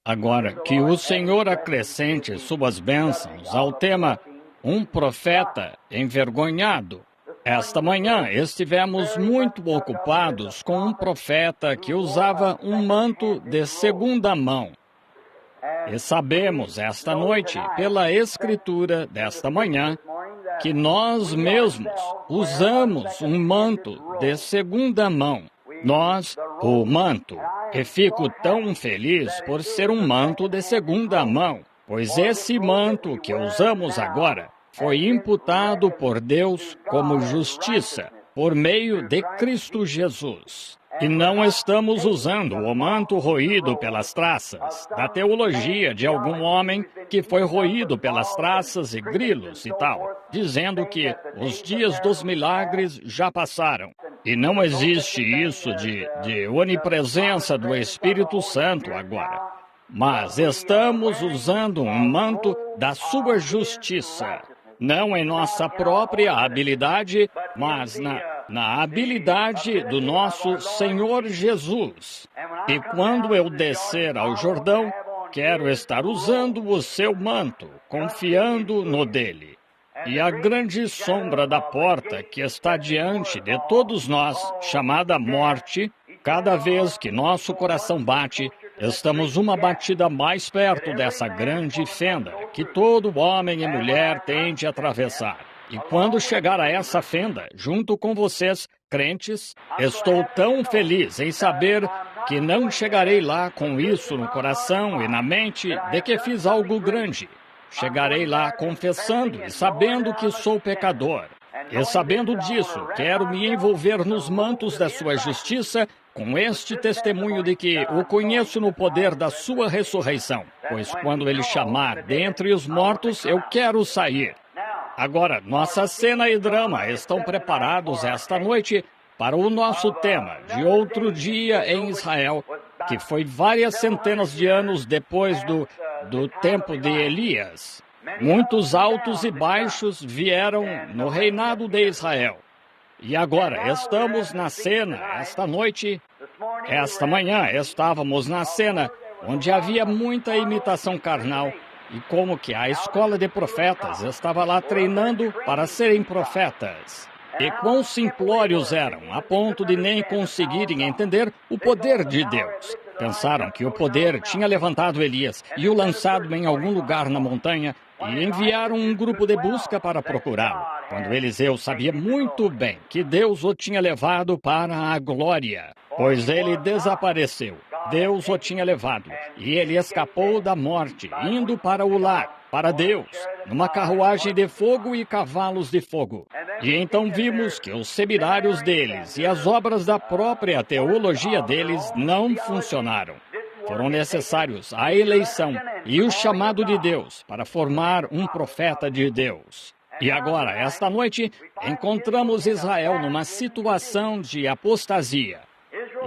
Agora, que o Senhor acrescente suas bênçãos ao tema Um Profeta Envergonhado. Esta manhã estivemos muito ocupados com um profeta que usava um manto de segunda mão. E sabemos esta noite, pela Escritura desta manhã, que nós mesmos usamos um manto de segunda mão. Nós, o manto. E fico tão feliz por ser um manto de segunda mão, pois esse manto que usamos agora foi imputado por Deus como justiça, por meio de Cristo Jesus. E não estamos usando o manto roído pelas traças, da teologia de algum homem que foi roído pelas traças e grilos e tal, dizendo que os dias dos milagres já passaram. E não existe isso de onipresença do Espírito Santo agora. Mas estamos usando um manto da sua justiça, não em nossa própria habilidade, mas na habilidade do nosso Senhor Jesus. E quando eu descer ao Jordão, quero estar usando o seu manto, confiando no dele. E a grande sombra da porta que está diante de todos nós, chamada morte, cada vez que nosso coração bate, estamos uma batida mais perto dessa grande fenda que todo homem e mulher tem de atravessar. E quando chegar a essa fenda, junto com vocês, crentes, estou tão feliz em saber que não chegarei lá com isso no coração e na mente de que fiz algo grande. Chegarei lá confessando e sabendo que sou pecador. E sabendo disso, quero me envolver nos mantos da sua justiça com este testemunho de que o conheço no poder da sua ressurreição. Pois quando ele chamar dentre os mortos, eu quero sair. Agora, nossa cena e drama estão preparados esta noite para o nosso tema de outro dia em Israel, que foi várias centenas de anos depois do tempo de Elias. Muitos altos e baixos vieram no reinado de Israel. E agora estamos na cena, esta manhã estávamos na cena onde havia muita imitação carnal e como que a escola de profetas estava lá treinando para serem profetas. E quão simplórios eram, a ponto de nem conseguirem entender o poder de Deus. Pensaram que o poder tinha levantado Elias e o lançado em algum lugar na montanha e enviaram um grupo de busca para procurá-lo, quando Eliseu sabia muito bem que Deus o tinha levado para a glória, pois ele desapareceu. Deus o tinha levado e ele escapou da morte, indo para o lar, para Deus, numa carruagem de fogo e cavalos de fogo. E então vimos que os seminários deles e as obras da própria teologia deles não funcionaram. Foram necessários a eleição e o chamado de Deus para formar um profeta de Deus. E agora, esta noite, encontramos Israel numa situação de apostasia.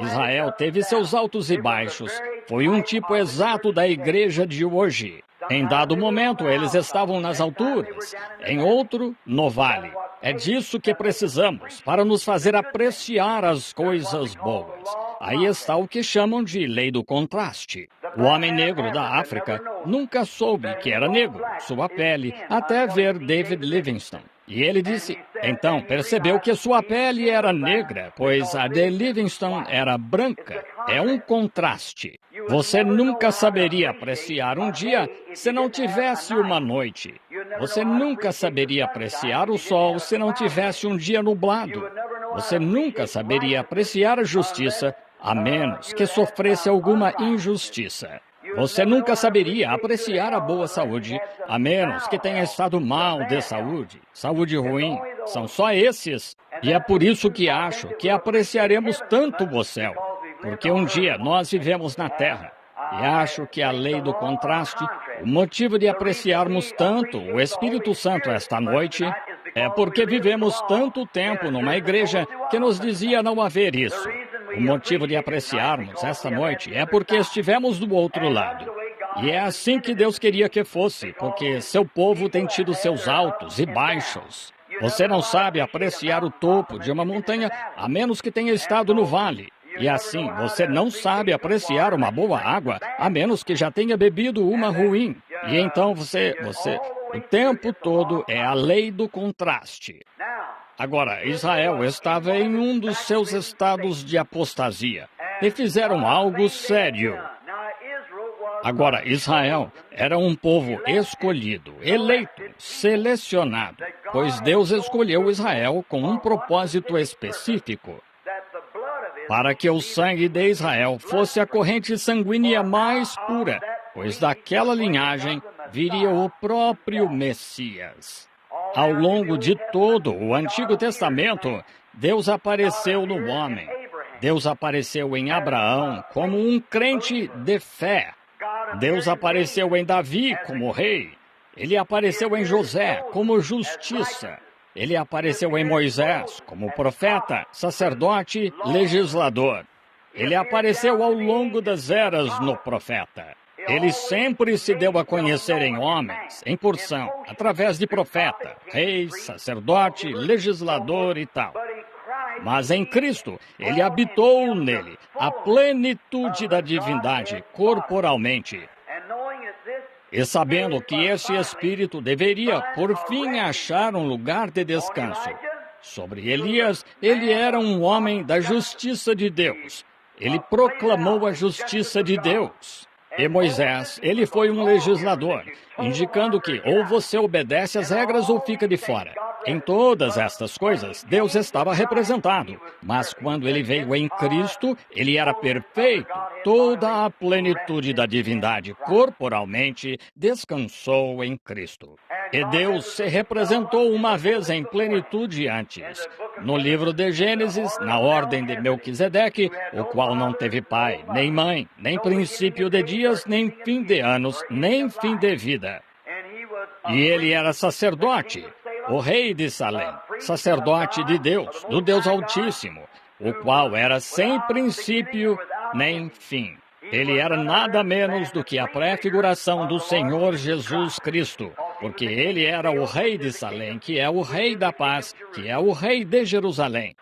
Israel teve seus altos e baixos. Foi um tipo exato da igreja de hoje. Em dado momento, eles estavam nas alturas, em outro, no vale. É disso que precisamos para nos fazer apreciar as coisas boas. Aí está o que chamam de lei do contraste. O homem negro da África nunca soube que era negro, sua pele, até ver David Livingstone. E ele disse, então, percebeu que sua pele era negra, pois a de Livingstone era branca. É um contraste. Você nunca saberia apreciar um dia se não tivesse uma noite. Você nunca saberia apreciar o sol se não tivesse um dia nublado. Você nunca saberia apreciar a justiça a menos que sofresse alguma injustiça. Você nunca saberia apreciar a boa saúde, a menos que tenha estado mal de saúde. Saúde ruim, são só esses. E é por isso que acho que apreciaremos tanto o céu. Porque um dia nós vivemos na terra. E acho que a lei do contraste, o motivo de apreciarmos tanto o Espírito Santo esta noite, é porque vivemos tanto tempo numa igreja que nos dizia não haver isso. O motivo de apreciarmos esta noite é porque estivemos do outro lado. E é assim que Deus queria que fosse, porque seu povo tem tido seus altos e baixos. Você não sabe apreciar o topo de uma montanha a menos que tenha estado no vale. E assim, você não sabe apreciar uma boa água, a menos que já tenha bebido uma ruim. E então o tempo todo é a lei do contraste. Agora, Israel estava em um dos seus estados de apostasia e fizeram algo sério. Agora, Israel era um povo escolhido, eleito, selecionado, pois Deus escolheu Israel com um propósito específico, para que o sangue de Israel fosse a corrente sanguínea mais pura, pois daquela linhagem viria o próprio Messias. Ao longo de todo o Antigo Testamento, Deus apareceu no homem. Deus apareceu em Abraão como um crente de fé. Deus apareceu em Davi como rei. Ele apareceu em José como justiça. Ele apareceu em Moisés como profeta, sacerdote, legislador. Ele apareceu ao longo das eras no profeta. Ele sempre se deu a conhecer em homens, em porção, através de profeta, rei, sacerdote, legislador e tal. Mas em Cristo, ele habitou nele a plenitude da divindade corporalmente. E sabendo que esse Espírito deveria, por fim, achar um lugar de descanso. Sobre Elias, ele era um homem da justiça de Deus. Ele proclamou a justiça de Deus. E Moisés, ele foi um legislador, indicando que ou você obedece às regras ou fica de fora. Em todas estas coisas, Deus estava representado, mas quando ele veio em Cristo, ele era perfeito. Toda a plenitude da divindade corporalmente descansou em Cristo. E Deus se representou uma vez em plenitude antes. No livro de Gênesis, na ordem de Melquisedeque, o qual não teve pai, nem mãe, nem princípio de dias, nem fim de anos, nem fim de vida. E ele era sacerdote, o rei de Salém, sacerdote de Deus, do Deus Altíssimo, o qual era sem princípio nem fim. Ele era nada menos do que a prefiguração do Senhor Jesus Cristo, porque ele era o rei de Salém, que é o rei da paz, que é o rei de Jerusalém.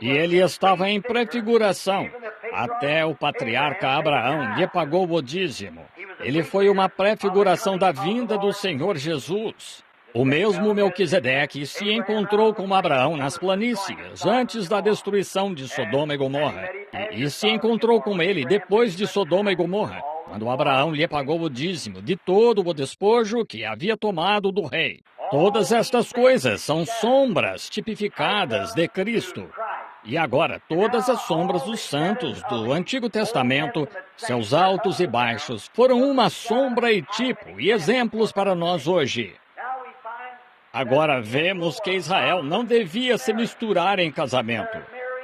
E ele estava em prefiguração. Até o patriarca Abraão lhe pagou o dízimo. Ele foi uma prefiguração da vinda do Senhor Jesus. O mesmo Melquisedeque se encontrou com Abraão nas planícies, antes da destruição de Sodoma e Gomorra, e se encontrou com ele depois de Sodoma e Gomorra, quando Abraão lhe pagou o dízimo de todo o despojo que havia tomado do rei. Todas estas coisas são sombras tipificadas de Cristo. E agora, todas as sombras dos santos do Antigo Testamento, seus altos e baixos, foram uma sombra e tipo e exemplos para nós hoje. Agora vemos que Israel não devia se misturar em casamento.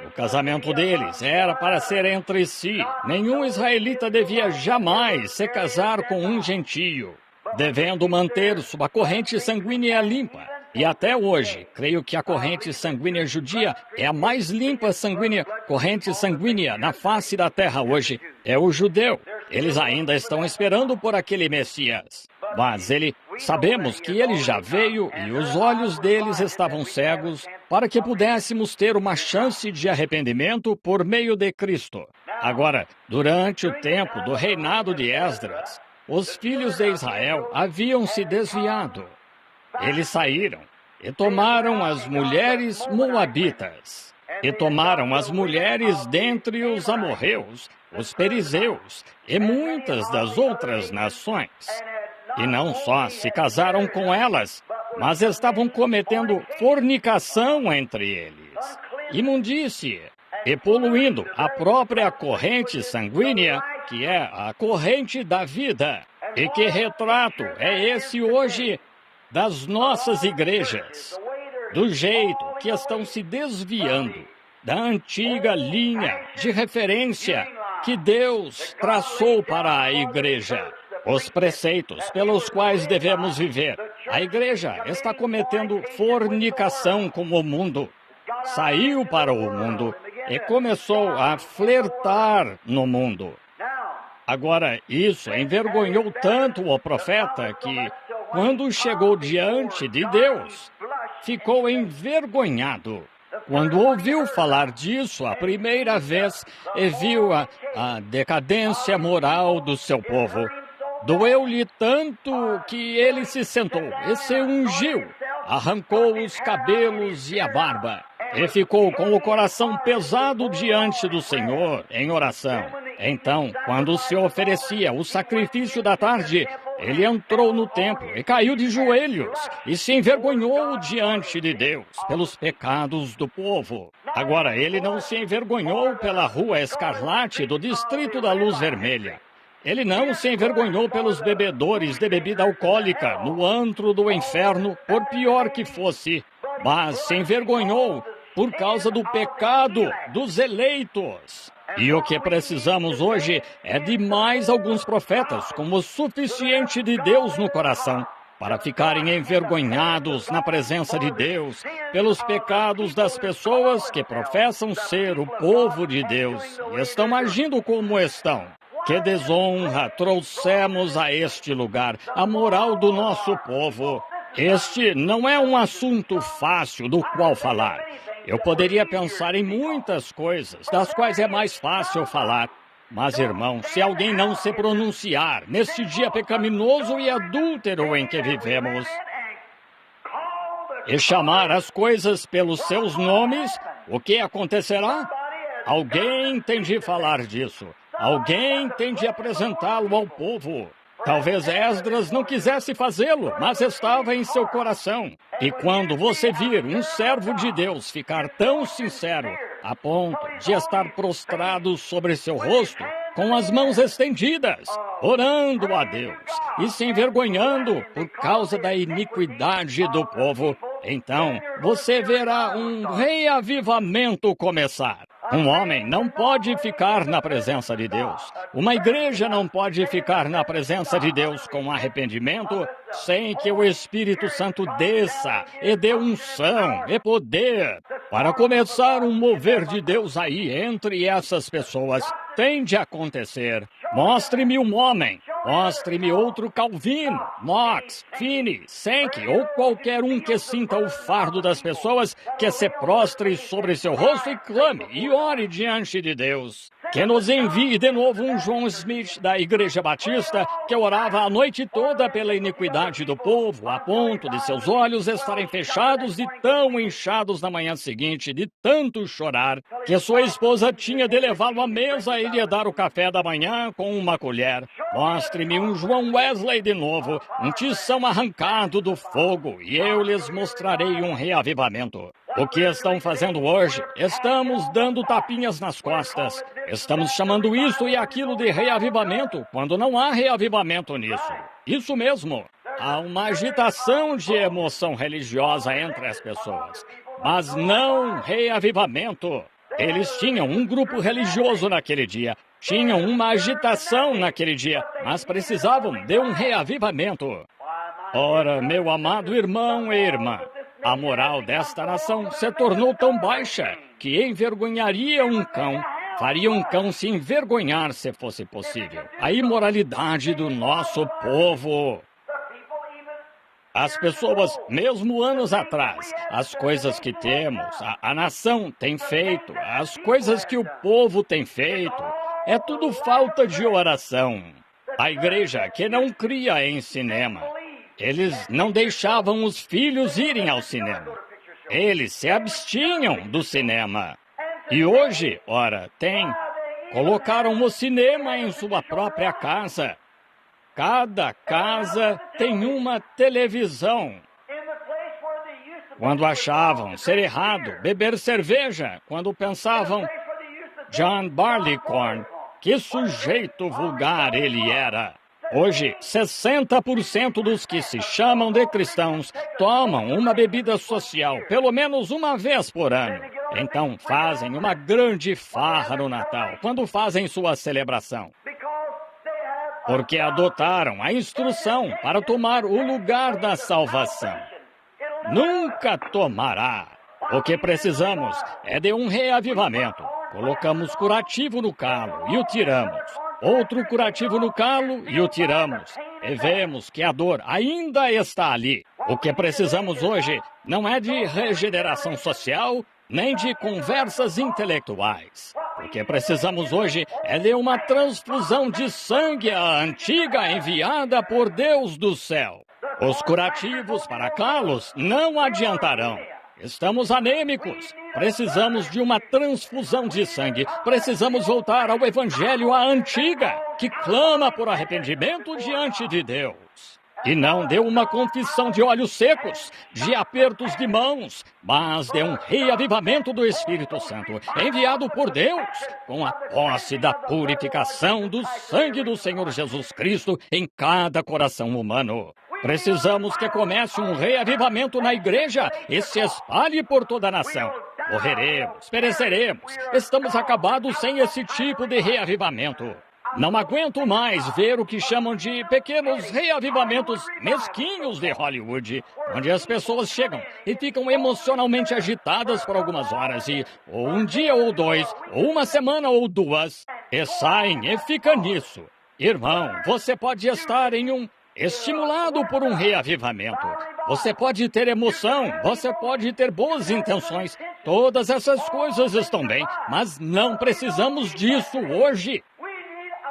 O casamento deles era para ser entre si. Nenhum israelita devia jamais se casar com um gentio, devendo manter sua corrente sanguínea limpa. E até hoje, creio que a corrente sanguínea judia é a mais limpa corrente sanguínea na face da terra hoje. É o judeu. Eles ainda estão esperando por aquele Messias. Mas sabemos que ele já veio e os olhos deles estavam cegos para que pudéssemos ter uma chance de arrependimento por meio de Cristo. Agora, durante o tempo do reinado de Esdras, os filhos de Israel haviam se desviado. Eles saíram e tomaram as mulheres moabitas, e tomaram as mulheres dentre os amorreus, os perizeus e muitas das outras nações. E não só se casaram com elas, mas estavam cometendo fornicação entre eles, imundície, e poluindo a própria corrente sanguínea, que é a corrente da vida. E que retrato é esse hoje das nossas igrejas, do jeito que estão se desviando da antiga linha de referência que Deus traçou para a igreja, os preceitos pelos quais devemos viver. A igreja está cometendo fornicação com o mundo. Saiu para o mundo e começou a flertar no mundo. Agora, isso envergonhou tanto o profeta que, quando chegou diante de Deus, ficou envergonhado. quando ouviu falar disso a primeira vez e viu a decadência moral do seu povo. Doeu-lhe tanto que ele se sentou e se ungiu, arrancou os cabelos e a barba, e ficou com o coração pesado diante do Senhor em oração. Então, quando se oferecia o sacrifício da tarde, ele entrou no templo e caiu de joelhos e se envergonhou diante de Deus pelos pecados do povo. Agora, ele não se envergonhou pela Rua Escarlate do distrito da Luz Vermelha. Ele não se envergonhou pelos bebedores de bebida alcoólica no antro do inferno, por pior que fosse, mas se envergonhou por causa do pecado dos eleitos. E o que precisamos hoje é de mais alguns profetas com o suficiente de Deus no coração para ficarem envergonhados na presença de Deus pelos pecados das pessoas que professam ser o povo de Deus e estão agindo como estão. Que desonra trouxemos a este lugar, a moral do nosso povo. Este não é um assunto fácil do qual falar. Eu poderia pensar em muitas coisas, das quais é mais fácil falar. Mas, irmão, se alguém não se pronunciar neste dia pecaminoso e adúltero em que vivemos, e chamar as coisas pelos seus nomes, o que acontecerá? Alguém tem de falar disso. Alguém tem de apresentá-lo ao povo. Talvez Esdras não quisesse fazê-lo, mas estava em seu coração. E quando você vir um servo de Deus ficar tão sincero, a ponto de estar prostrado sobre seu rosto, com as mãos estendidas, orando a Deus e se envergonhando por causa da iniquidade do povo, então você verá um reavivamento começar. Um homem não pode ficar na presença de Deus. Uma igreja não pode ficar na presença de Deus com arrependimento sem que o Espírito Santo desça e dê unção e poder. Para começar um mover de Deus aí entre essas pessoas, tem de acontecer. Mostre-me um homem, mostre-me outro Calvino, Knox, Finney, Sankey ou qualquer um que sinta o fardo das pessoas, que se prostre sobre seu rosto e clame e ore diante de Deus. Que nos envie de novo um John Smith da Igreja Batista, que orava a noite toda pela iniquidade do povo, a ponto de seus olhos estarem fechados e tão inchados na manhã seguinte, de tanto chorar, que sua esposa tinha de levá-lo à mesa e lhe dar o café da manhã com uma colher. Mostre-me um João Wesley de novo, um tição arrancado do fogo, e eu lhes mostrarei um reavivamento. O que estão fazendo hoje? Estamos dando tapinhas nas costas. Estamos chamando isso e aquilo de reavivamento, quando não há reavivamento nisso. Isso mesmo. Há uma agitação de emoção religiosa entre as pessoas, mas não reavivamento. Eles tinham um grupo religioso naquele dia, tinham uma agitação naquele dia, mas precisavam de um reavivamento. Ora, meu amado irmão e irmã, a moral desta nação se tornou tão baixa que envergonharia um cão, faria um cão se envergonhar se fosse possível. A imoralidade do nosso povo. As pessoas, mesmo anos atrás, as coisas que temos, a nação tem feito, as coisas que o povo tem feito, é tudo falta de oração. A igreja que não cria em cinema. Eles não deixavam os filhos irem ao cinema. Eles se abstinham do cinema. E hoje, ora, colocaram o cinema em sua própria casa. Cada casa tem uma televisão. Quando achavam ser errado beber cerveja, quando pensavam, John Barleycorn, que sujeito vulgar ele era. Hoje, 60% dos que se chamam de cristãos tomam uma bebida social pelo menos uma vez por ano. Então fazem uma grande farra no Natal, quando fazem sua celebração. Porque adotaram a instrução para tomar o lugar da salvação. Nunca tomará. O que precisamos é de um reavivamento. Colocamos curativo no calo e o tiramos. Outro curativo no calo e o tiramos. E vemos que a dor ainda está ali. O que precisamos hoje não é de regeneração social, nem de conversas intelectuais. O que precisamos hoje é de uma transfusão de sangue à antiga enviada por Deus do céu. Os curativos para calos não adiantarão. Estamos anêmicos. Precisamos de uma transfusão de sangue. Precisamos voltar ao Evangelho à antiga, que clama por arrependimento diante de Deus. E não de uma confissão de olhos secos, de apertos de mãos, mas de um reavivamento do Espírito Santo, enviado por Deus, com a posse da purificação do sangue do Senhor Jesus Cristo em cada coração humano. Precisamos que comece um reavivamento na igreja e se espalhe por toda a nação. Morreremos, pereceremos, estamos acabados sem esse tipo de reavivamento. Não aguento mais ver o que chamam de pequenos reavivamentos mesquinhos de Hollywood, onde as pessoas chegam e ficam emocionalmente agitadas por algumas horas e, ou um dia ou dois, ou uma semana ou duas, e saem e ficam nisso. Irmão, você pode estar estimulado por um reavivamento. Você pode ter emoção, você pode ter boas intenções. Todas essas coisas estão bem, mas não precisamos disso hoje.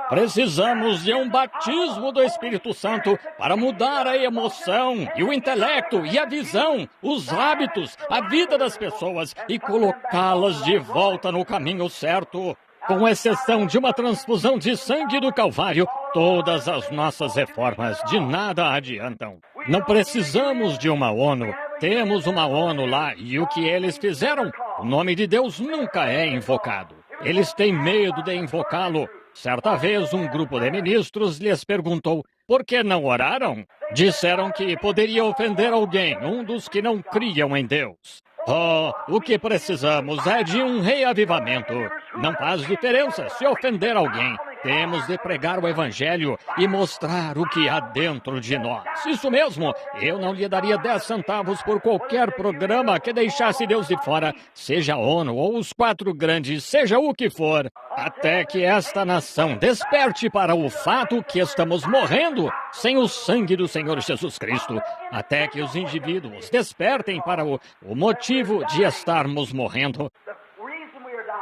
Precisamos de um batismo do Espírito Santo para mudar a emoção e o intelecto e a visão, os hábitos, a vida das pessoas e colocá-las de volta no caminho certo. Com exceção de uma transfusão de sangue do Calvário, todas as nossas reformas de nada adiantam. Não precisamos de uma ONU. Temos uma ONU lá e o que eles fizeram, o nome de Deus nunca é invocado. Eles têm medo de invocá-lo. Certa vez, um grupo de ministros lhes perguntou por que não oraram. Disseram que poderia ofender alguém, um dos que não criam em Deus. Oh, o que precisamos é de um reavivamento. Não faz diferença se ofender alguém. Temos de pregar o Evangelho e mostrar o que há dentro de nós. Isso mesmo, eu não lhe daria 10 centavos por qualquer programa que deixasse Deus de fora, seja a ONU ou os 4 grandes, seja o que for, até que esta nação desperte para o fato que estamos morrendo sem o sangue do Senhor Jesus Cristo, até que os indivíduos despertem para o motivo de estarmos morrendo.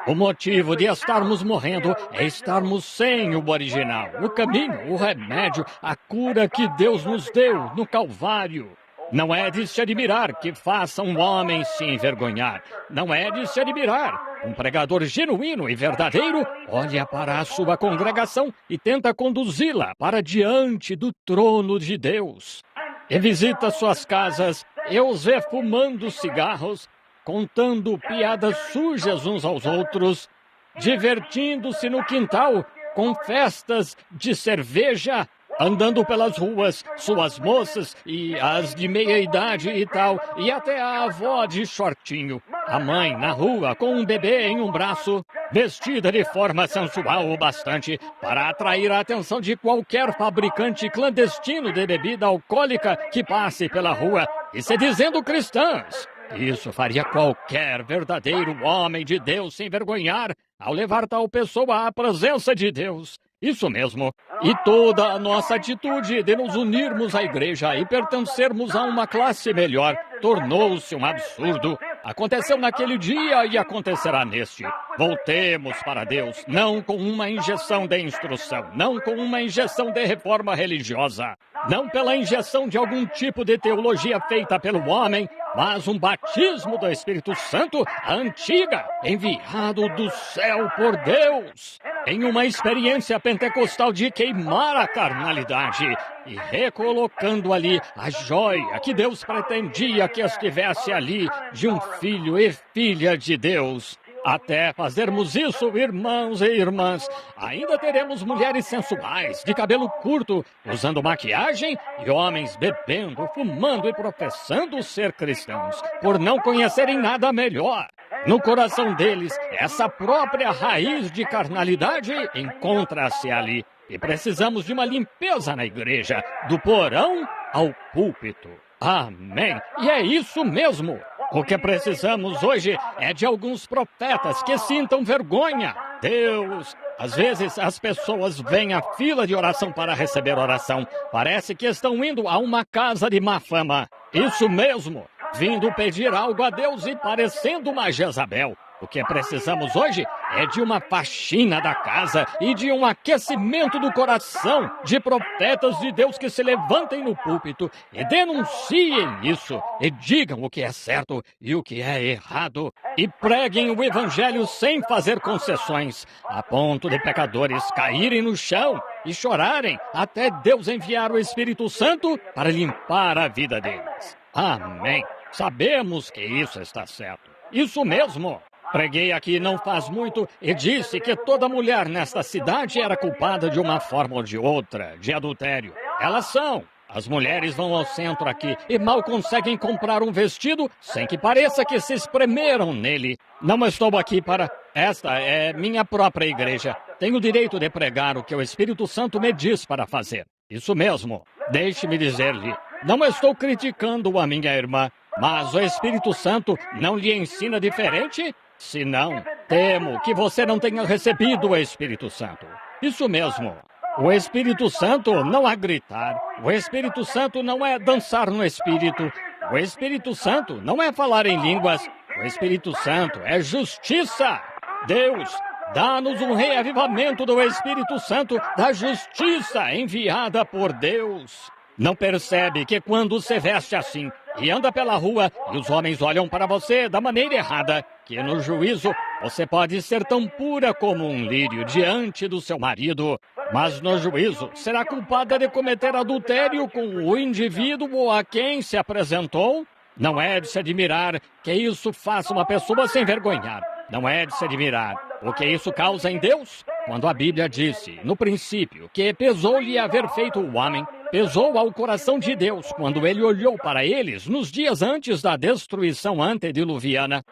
O motivo de estarmos morrendo é estarmos sem o original, o caminho, o remédio, a cura que Deus nos deu no Calvário. Não é de se admirar que faça um homem se envergonhar. Não é de se admirar. Um pregador genuíno e verdadeiro olha para a sua congregação e tenta conduzi-la para diante do trono de Deus. E visita suas casas e os vê fumando cigarros, contando piadas sujas uns aos outros, divertindo-se no quintal com festas de cerveja, andando pelas ruas, suas moças e as de meia idade e tal, e até a avó de shortinho, a mãe na rua com um bebê em um braço, vestida de forma sensual o bastante para atrair a atenção de qualquer fabricante clandestino de bebida alcoólica que passe pela rua e se dizendo cristãs. Isso faria qualquer verdadeiro homem de Deus se envergonhar ao levar tal pessoa à presença de Deus. Isso mesmo. E toda a nossa atitude de nos unirmos à igreja e pertencermos a uma classe melhor tornou-se um absurdo. Aconteceu naquele dia e acontecerá neste. Voltemos para Deus, não com uma injeção de instrução, não com uma injeção de reforma religiosa, não pela injeção de algum tipo de teologia feita pelo homem, mas um batismo do Espírito Santo, a antiga, enviado do céu por Deus, em uma experiência pentecostal de queimar a carnalidade e recolocando ali a joia que Deus pretendia que estivesse ali de um filho e filha de Deus. Até fazermos isso, irmãos e irmãs, ainda teremos mulheres sensuais, de cabelo curto, usando maquiagem, e homens bebendo, fumando e professando ser cristãos, por não conhecerem nada melhor. No coração deles, essa própria raiz de carnalidade encontra-se ali. E precisamos de uma limpeza na igreja, do porão ao púlpito. Amém. E é isso mesmo. O que precisamos hoje é de alguns profetas que sintam vergonha. Deus, às vezes as pessoas vêm à fila de oração para receber oração. Parece que estão indo a uma casa de má fama. Isso mesmo. vindo pedir algo a Deus e parecendo uma Jezabel. O que precisamos hoje é de uma faxina da casa e de um aquecimento do coração de profetas de Deus que se levantem no púlpito e denunciem isso e digam o que é certo e o que é errado e preguem o evangelho sem fazer concessões, a ponto de pecadores caírem no chão e chorarem até Deus enviar o Espírito Santo para limpar a vida deles. Amém. Sabemos que isso está certo. Isso mesmo. Preguei aqui não faz muito e disse que toda mulher nesta cidade era culpada de uma forma ou de outra, de adultério. Elas são. As mulheres vão ao centro aqui e mal conseguem comprar um vestido sem que pareça que se espremeram nele. Não estou aqui para... Esta é minha própria igreja. Tenho o direito de pregar o que o Espírito Santo me diz para fazer. Isso mesmo. Deixe-me dizer-lhe. Não estou criticando a minha irmã, mas o Espírito Santo não lhe ensina diferente? Se não, temo que você não tenha recebido o Espírito Santo. Isso mesmo. O Espírito Santo não é gritar. O Espírito Santo não é dançar no Espírito. O Espírito Santo não é falar em línguas. O Espírito Santo é justiça. Deus, dá-nos um reavivamento do Espírito Santo, da justiça enviada por Deus. Não percebe que quando se veste assim e anda pela rua e os homens olham para você da maneira errada, que no juízo você pode ser tão pura como um lírio diante do seu marido, mas no juízo será culpada de cometer adultério com o indivíduo a quem se apresentou? Não é de se admirar que isso faça uma pessoa se envergonhar. Não é de se admirar o que isso causa em Deus? Quando a Bíblia disse, no princípio, que pesou-lhe haver feito o homem, pesou ao coração de Deus quando ele olhou para eles nos dias antes da destruição antediluviana,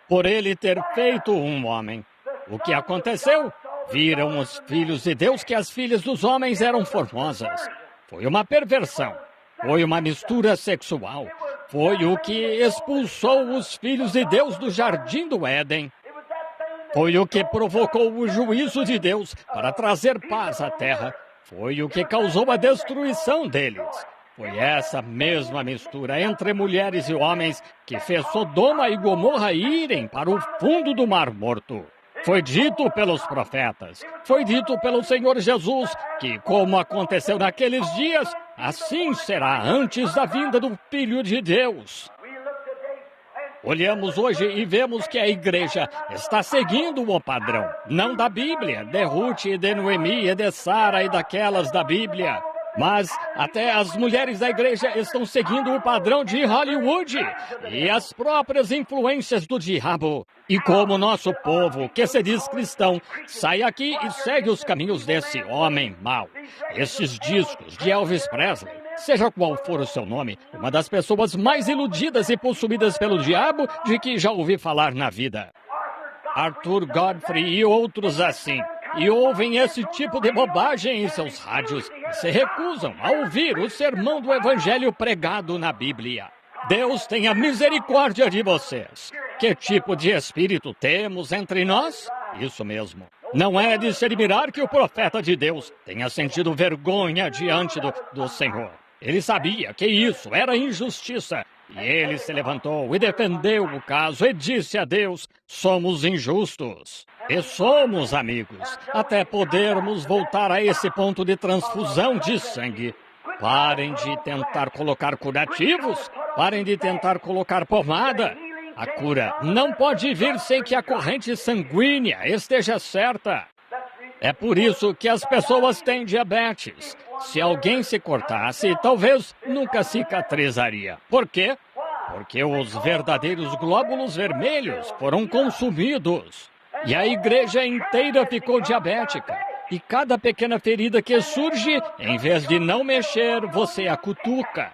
por ele ter feito um homem. O que aconteceu? Viram os filhos de Deus que as filhas dos homens eram formosas. Foi uma perversão. Foi uma mistura sexual. Foi o que expulsou os filhos de Deus do jardim do Éden. Foi o que provocou o juízo de Deus para trazer paz à terra. Foi o que causou a destruição deles. Foi essa mesma mistura entre mulheres e homens que fez Sodoma e Gomorra irem para o fundo do Mar Morto. Foi dito pelos profetas, foi dito pelo Senhor Jesus, que como aconteceu naqueles dias, assim será antes da vinda do Filho de Deus. Olhamos hoje e vemos que a igreja está seguindo o padrão, não da Bíblia, de Ruth e de Noemi e de Sara e daquelas da Bíblia. Mas até as mulheres da igreja estão seguindo o padrão de Hollywood e as próprias influências do diabo. E como nosso povo, que se diz cristão, sai aqui e segue os caminhos desse homem mau. Esses discos de Elvis Presley, seja qual for o seu nome, uma das pessoas mais iludidas e possuídas pelo diabo de que já ouvi falar na vida. Arthur Godfrey e outros assim. E ouvem esse tipo de bobagem em seus rádios e se recusam a ouvir o sermão do Evangelho pregado na Bíblia. Deus tenha misericórdia de vocês. Que tipo de espírito temos entre nós? Isso mesmo. Não é de se admirar que o profeta de Deus tenha sentido vergonha diante do Senhor. Ele sabia que isso era injustiça. E ele se levantou e defendeu o caso e disse a Deus, somos injustos. E somos amigos, até podermos voltar a esse ponto de transfusão de sangue. Parem de tentar colocar curativos, parem de tentar colocar pomada. A cura não pode vir sem que a corrente sanguínea esteja certa. É por isso que as pessoas têm diabetes. Se alguém se cortasse, talvez nunca cicatrizaria. Por quê? Porque os verdadeiros glóbulos vermelhos foram consumidos. E a igreja inteira ficou diabética. E cada pequena ferida que surge, em vez de não mexer, você a cutuca.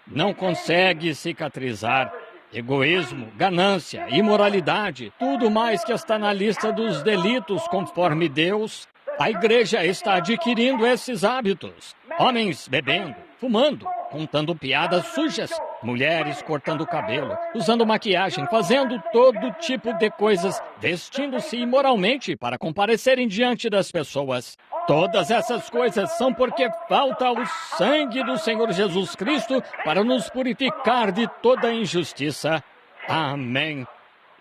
Não consegue cicatrizar. Egoísmo, ganância, imoralidade, tudo mais que está na lista dos delitos conforme Deus. A igreja está adquirindo esses hábitos. Homens bebendo, fumando, contando piadas sujas Mulheres cortando o cabelo, usando maquiagem, fazendo todo tipo de coisas, vestindo-se imoralmente para comparecerem diante das pessoas. Todas essas coisas são porque falta o sangue do Senhor Jesus Cristo para nos purificar de toda injustiça. Amém.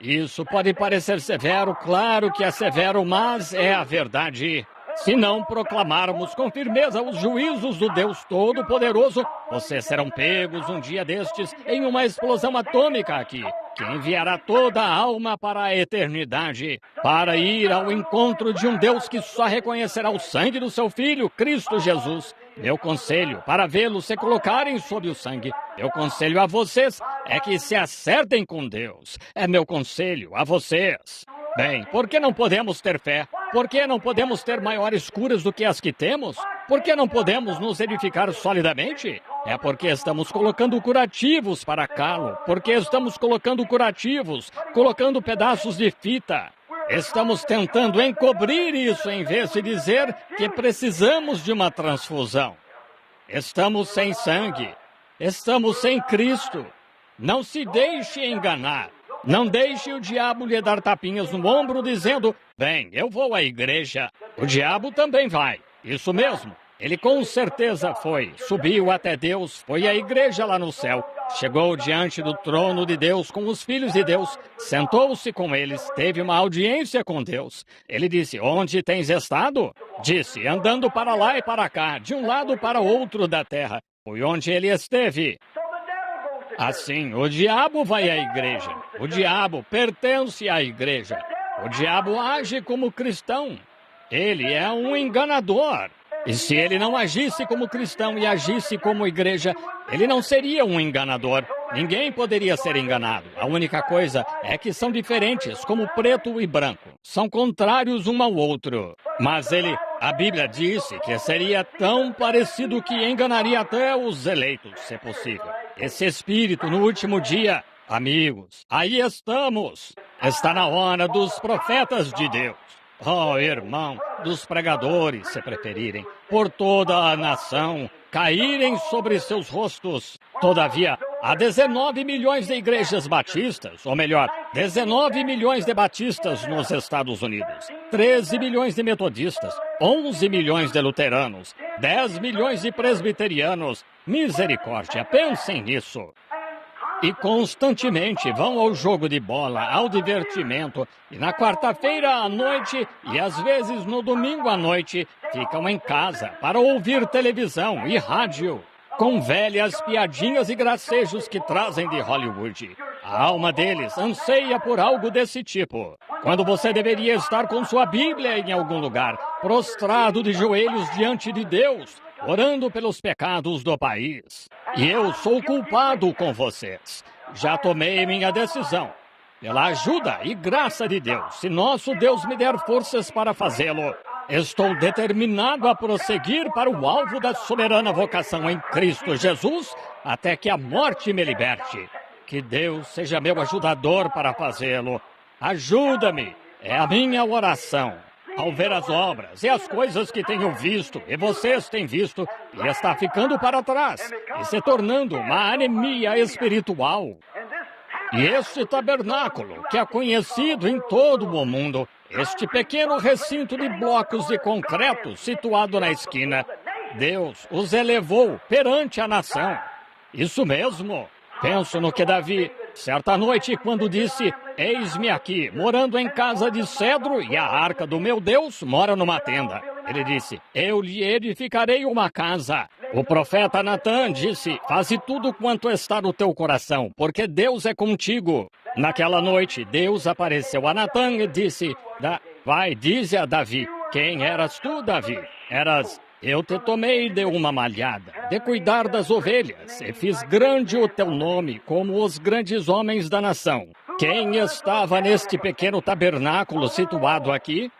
Isso pode parecer severo, claro que é severo, mas é a verdade. Se não proclamarmos com firmeza os juízos do Deus Todo-Poderoso, vocês serão pegos um dia destes em uma explosão atômica aqui, que enviará toda a alma para a eternidade, para ir ao encontro de um Deus que só reconhecerá o sangue do seu Filho, Cristo Jesus. Meu conselho para vê-los se colocarem sob o sangue. Meu conselho a vocês é que se acertem com Deus. É meu conselho a vocês. Bem, por que não podemos ter fé? Por que não podemos ter maiores curas do que as que temos? Por que não podemos nos edificar solidamente? É porque estamos colocando curativos para calo, porque estamos colocando curativos, colocando pedaços de fita. Estamos tentando encobrir isso em vez de dizer que precisamos de uma transfusão. Estamos sem sangue, estamos sem Cristo. Não se deixe enganar. Não deixe o diabo lhe dar tapinhas no ombro dizendo, bem, eu vou à igreja. O diabo também vai. Isso mesmo. Ele com certeza foi. Subiu até Deus, foi à igreja lá no céu. Chegou diante do trono de Deus com os filhos de Deus. Sentou-se com eles, teve uma audiência com Deus. Ele disse, onde tens estado? Disse, andando para lá e para cá, de um lado para o outro da terra. Foi onde ele esteve. Assim, o diabo vai à igreja. O diabo pertence à igreja. O diabo age como cristão. Ele é um enganador. E se ele não agisse como cristão e agisse como igreja, ele não seria um enganador. Ninguém poderia ser enganado. A única coisa é que são diferentes, como preto e branco. São contrários um ao outro. Mas a Bíblia disse que seria tão parecido que enganaria até os eleitos, se possível. Esse espírito no último dia, amigos, aí estamos. Está na hora dos profetas de Deus. Oh, irmão, dos pregadores, se preferirem, por toda a nação, caírem sobre seus rostos. Todavia, há 19 milhões de igrejas batistas, ou melhor, 19 milhões de batistas nos Estados Unidos, 13 milhões de metodistas, 11 milhões de luteranos, 10 milhões de presbiterianos. Misericórdia, pensem nisso. E constantemente vão ao jogo de bola, ao divertimento, e na quarta-feira à noite e às vezes no domingo à noite ficam em casa para ouvir televisão e rádio, com velhas piadinhas e gracejos que trazem de Hollywood. A alma deles anseia por algo desse tipo, quando você deveria estar com sua Bíblia em algum lugar, prostrado de joelhos diante de Deus, orando pelos pecados do país. E eu sou culpado com vocês. Já tomei minha decisão. Pela ajuda e graça de Deus, se nosso Deus me der forças para fazê-lo, estou determinado a prosseguir para o alvo da soberana vocação em Cristo Jesus, até que a morte me liberte. Que Deus seja meu ajudador para fazê-lo. Ajuda-me, é a minha oração. Ao ver as obras e as coisas que tenho visto, e vocês têm visto, e está ficando para trás, e se tornando uma anemia espiritual. E este tabernáculo, que é conhecido em todo o mundo, este pequeno recinto de blocos de concreto situado na esquina, Deus os elevou perante a nação. Isso mesmo. Penso no que Davi, certa noite, quando disse, eis-me aqui, morando em casa de cedro, e a arca do meu Deus mora numa tenda. Ele disse, eu lhe edificarei uma casa. O profeta Natã disse, faze tudo quanto está no teu coração, porque Deus é contigo. Naquela noite, Deus apareceu a Natã e disse, vai, dize a Davi, quem eras tu, Davi? Eras... Eu te tomei de uma malhada, de cuidar das ovelhas, e fiz grande o teu nome, como os grandes homens da nação. Quem estava neste pequeno tabernáculo situado aqui?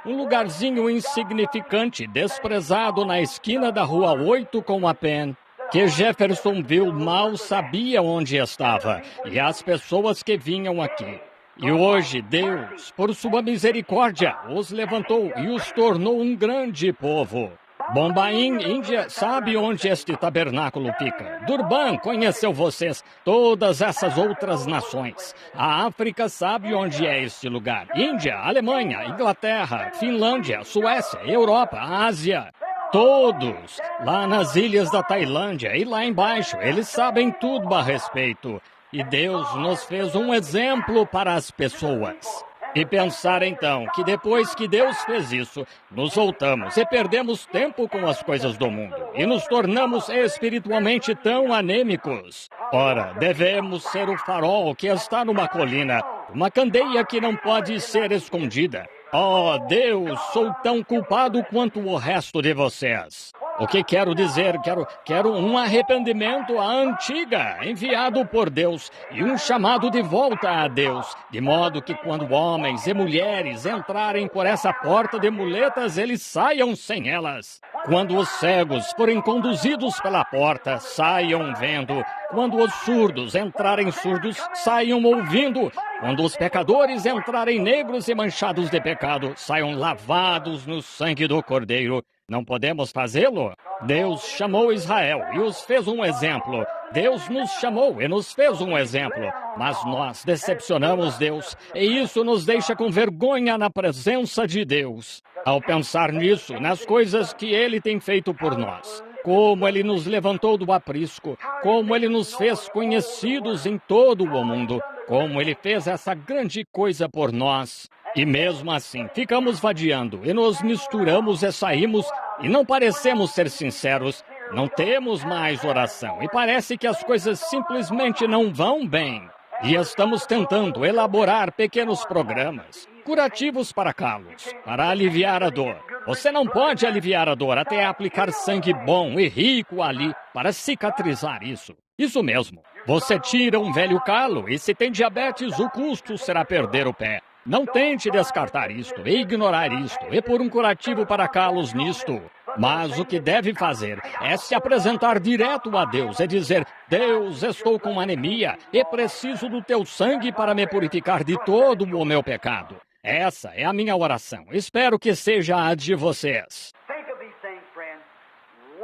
Um lugarzinho insignificante, desprezado na esquina da Rua 8 com a Penn, que Jeffersonville mal sabia onde estava, e as pessoas que vinham aqui. E hoje Deus, por sua misericórdia, os levantou e os tornou um grande povo. Bombaim, Índia, sabe onde este tabernáculo fica. Durban conheceu vocês, todas essas outras nações. A África sabe onde é este lugar. Índia, Alemanha, Inglaterra, Finlândia, Suécia, Europa, Ásia. Todos, lá nas ilhas da Tailândia e lá embaixo, eles sabem tudo a respeito. E Deus nos fez um exemplo para as pessoas. E pensar então que depois que Deus fez isso, nos voltamos e perdemos tempo com as coisas do mundo e nos tornamos espiritualmente tão anêmicos. Ora, devemos ser o farol que está numa colina, uma candeia que não pode ser escondida. Oh, Deus, sou tão culpado quanto o resto de vocês. O que quero dizer? Quero um arrependimento à antiga, enviado por Deus, e um chamado de volta a Deus, de modo que quando homens e mulheres entrarem por essa porta de muletas, eles saiam sem elas. Quando os cegos forem conduzidos pela porta, saiam vendo. Quando os surdos entrarem surdos, saiam ouvindo. Quando os pecadores entrarem negros e manchados de pecado, saiam lavados no sangue do Cordeiro. Não podemos fazê-lo? Deus chamou Israel e os fez um exemplo. Deus nos chamou e nos fez um exemplo. Mas nós decepcionamos Deus e isso nos deixa com vergonha na presença de Deus. Ao pensar nisso, nas coisas que Ele tem feito por nós, como Ele nos levantou do aprisco, como Ele nos fez conhecidos em todo o mundo, como Ele fez essa grande coisa por nós. E mesmo assim, ficamos vadiando e nos misturamos e saímos e não parecemos ser sinceros. Não temos mais oração e parece que as coisas simplesmente não vão bem. E estamos tentando elaborar pequenos programas curativos para calos, para aliviar a dor. Você não pode aliviar a dor até aplicar sangue bom e rico ali para cicatrizar isso. Isso mesmo. Você tira um velho calo e se tem diabetes, o custo será perder o pé. Não tente descartar isto e ignorar isto e pôr um curativo para calos nisto. Mas o que deve fazer é se apresentar direto a Deus e dizer: Deus, estou com anemia e preciso do teu sangue para me purificar de todo o meu pecado. Essa é a minha oração. Espero que seja a de vocês.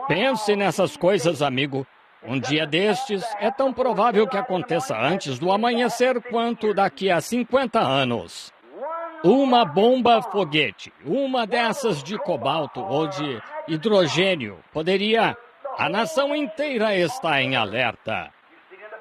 Pense nessas coisas, amigo. Um dia destes é tão provável que aconteça antes do amanhecer quanto daqui a 50 anos. Uma bomba foguete, uma dessas de cobalto ou de hidrogênio, poderia... A nação inteira está em alerta.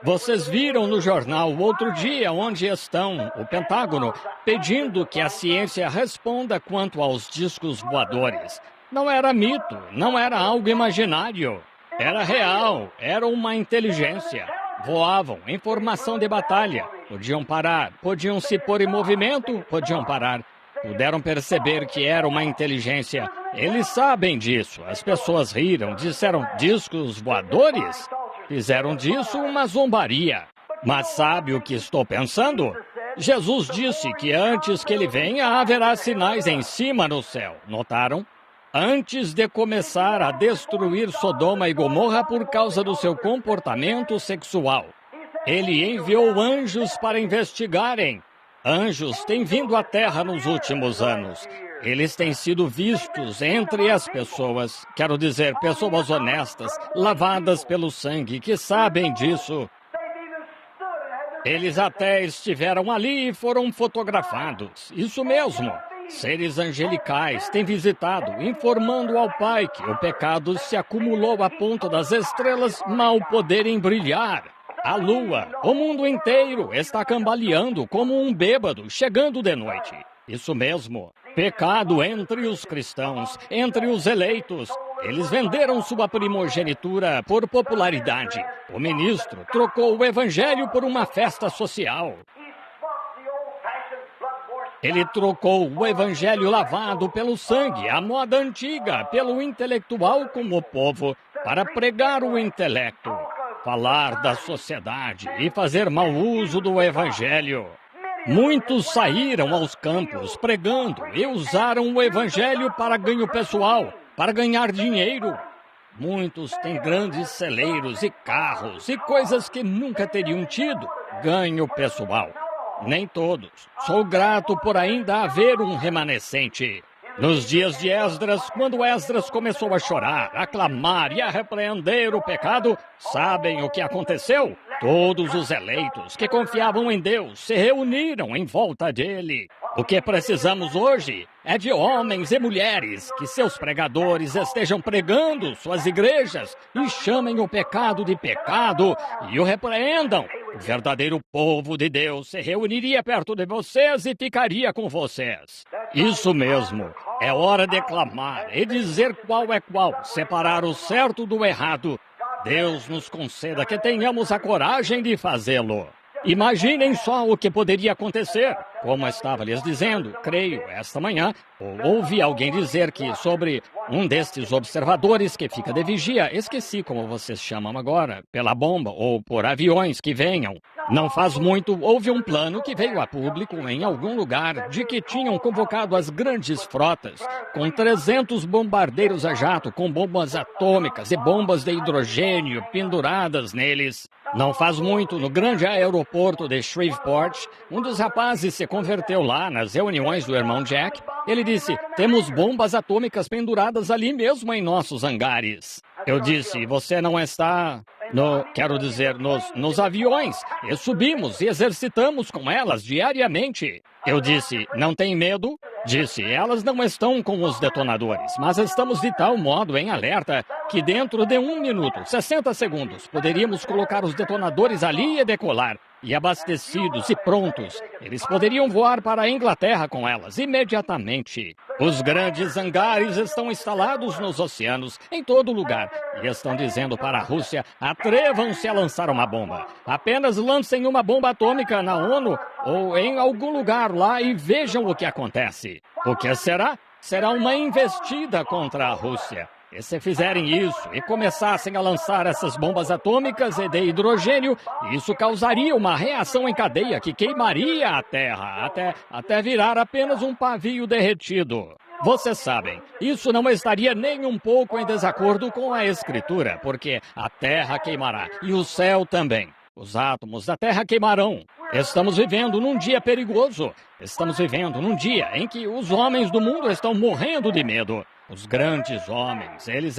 Vocês viram no jornal outro dia onde estão o Pentágono pedindo que a ciência responda quanto aos discos voadores. Não era mito, não era algo imaginário. Era real, era uma inteligência. Voavam em formação de batalha. Podiam parar, podiam se pôr em movimento, podiam parar. Puderam perceber que era uma inteligência. Eles sabem disso. As pessoas riram, disseram discos voadores. Fizeram disso uma zombaria. Mas sabe o que estou pensando? Jesus disse que antes que ele venha haverá sinais em cima no céu. Notaram? Antes de começar a destruir Sodoma e Gomorra por causa do seu comportamento sexual. Ele enviou anjos para investigarem. Anjos têm vindo à Terra nos últimos anos. Eles têm sido vistos entre as pessoas, quero dizer, pessoas honestas, lavadas pelo sangue, que sabem disso. Eles até estiveram ali e foram fotografados. Isso mesmo. Seres angelicais têm visitado, informando ao Pai que o pecado se acumulou a ponto das estrelas mal poderem brilhar. A lua, o mundo inteiro está cambaleando como um bêbado chegando de noite. Isso mesmo. Pecado entre os cristãos, entre os eleitos. Eles venderam sua primogenitura por popularidade. O ministro trocou o evangelho por uma festa social. Ele trocou o evangelho lavado pelo sangue, a moda antiga, pelo intelectual como povo, para pregar o intelecto, falar da sociedade e fazer mau uso do evangelho. Muitos saíram aos campos pregando e usaram o evangelho para ganho pessoal, para ganhar dinheiro. Muitos têm grandes celeiros e carros e coisas que nunca teriam tido. Ganho pessoal. Nem todos. Sou grato por ainda haver um remanescente. Nos dias de Esdras, quando Esdras começou a chorar, a clamar e a repreender o pecado, sabem o que aconteceu? Todos os eleitos que confiavam em Deus se reuniram em volta dele. O que precisamos hoje é de homens e mulheres que seus pregadores estejam pregando suas igrejas e chamem o pecado de pecado e o repreendam. O verdadeiro povo de Deus se reuniria perto de vocês e ficaria com vocês. Isso mesmo. É hora de clamar e dizer qual é qual, separar o certo do errado. Deus nos conceda que tenhamos a coragem de fazê-lo. Imaginem só o que poderia acontecer. Como estava lhes dizendo, creio, esta manhã, ouvi alguém dizer que sobre um destes observadores que fica de vigia, esqueci como vocês chamam agora, pela bomba ou por aviões que venham. Não faz muito, houve um plano que veio a público em algum lugar de que tinham convocado as grandes frotas com 300 bombardeiros a jato com bombas atômicas e bombas de hidrogênio penduradas neles. Não faz muito, no grande aeroporto de Shreveport, um dos rapazes se converteu lá nas reuniões do irmão Jack. Ele disse, temos bombas atômicas penduradas ali mesmo em nossos hangares. Eu disse, você não está... nos aviões, e subimos e exercitamos com elas diariamente. Eu disse, não tem medo? Disse, elas não estão com os detonadores, mas estamos de tal modo em alerta que dentro de 1 minuto, 60 segundos, poderíamos colocar os detonadores ali e decolar. E abastecidos e prontos, eles poderiam voar para a Inglaterra com elas imediatamente. Os grandes hangares estão instalados nos oceanos, em todo lugar, e estão dizendo para a Rússia, atrevam-se a lançar uma bomba. Apenas lancem uma bomba atômica na ONU ou em algum lugar lá e vejam o que acontece. O que será? Será uma investida contra a Rússia. E se fizerem isso e começassem a lançar essas bombas atômicas e de hidrogênio, isso causaria uma reação em cadeia que queimaria a Terra, até virar apenas um pavio derretido. Vocês sabem, isso não estaria nem um pouco em desacordo com a Escritura, porque a Terra queimará e o céu também. Os átomos da Terra queimarão. Estamos vivendo num dia perigoso. Estamos vivendo num dia em que os homens do mundo estão morrendo de medo. Os grandes homens, eles